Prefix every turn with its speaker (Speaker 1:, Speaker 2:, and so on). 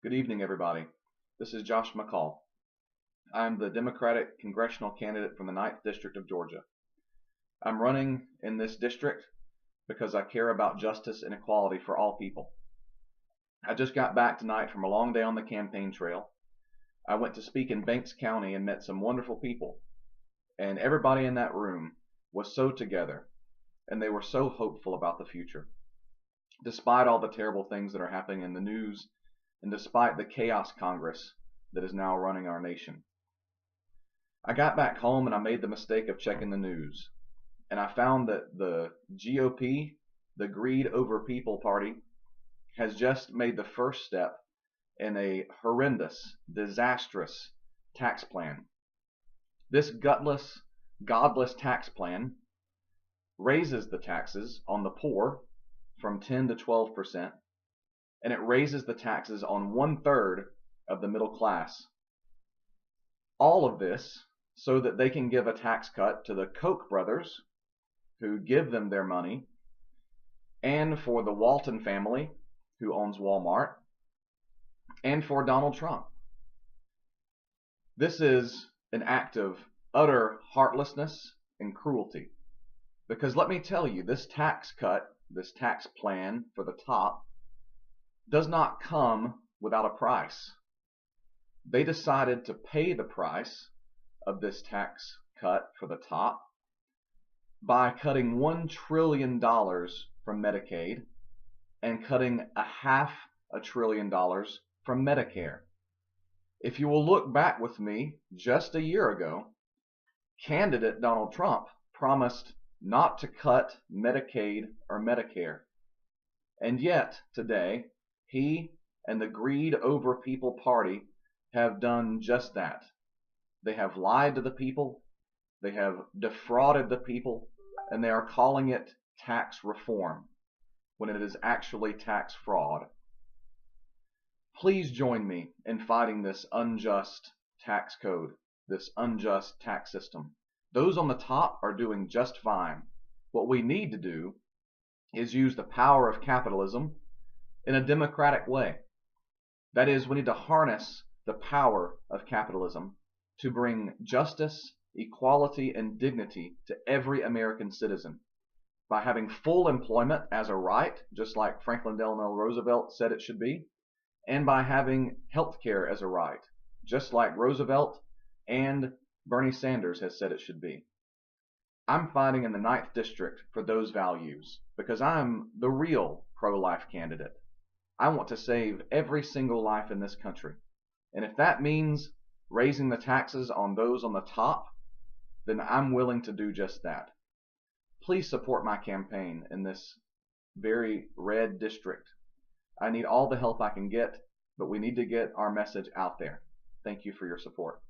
Speaker 1: Good evening, everybody. This is Josh McCall. I'm the Democratic congressional candidate from the 9th District of Georgia. I'm running in this district because I care about justice and equality for all people. I just got back tonight from a long day on the campaign trail. I went to speak in Banks County and met some wonderful people. And everybody in that room was so together, and they were so hopeful about the future. Despite all the terrible things that are happening in the news, and despite the chaos Congress that is now running our nation. I got back home and I made the mistake of checking the news, and I found that the GOP, the Greed Over People Party, has just made the first step in a horrendous, disastrous tax plan. This gutless, godless tax plan raises the taxes on the poor from 10 to 12%, and it raises the taxes on 1/3 of the middle class. All of this so that they can give a tax cut to the Koch brothers, who give them their money, and for the Walton family, who owns Walmart, and for Donald Trump. This is an act of utter heartlessness and cruelty. Because let me tell you, this tax cut, this tax plan for the top, does not come without a price. They decided to pay the price of this tax cut for the top by cutting $1 trillion from Medicaid and cutting $500 billion from Medicare. If you will look back with me, just a year ago, candidate Donald Trump promised not to cut Medicaid or Medicare. And yet, today, he and the Greed Over People Party have done just that. They have lied to the people, they have defrauded the people, and they are calling it tax reform, when it is actually tax fraud. Please join me in fighting this unjust tax code, this unjust tax system. Those on the top are doing just fine. What we need to do is use the power of capitalism in a democratic way. That is, we need to harness the power of capitalism to bring justice, equality, and dignity to every American citizen by having full employment as a right, just like Franklin Delano Roosevelt said it should be, and by having health care as a right, just like Roosevelt and Bernie Sanders has said it should be. I'm fighting in the 9th District for those values because I'm the real pro-life candidate. I want to save every single life in this country. And if that means raising the taxes on those on the top, then I'm willing to do just that. Please support my campaign in this very red district. I need all the help I can get, but we need to get our message out there. Thank you for your support.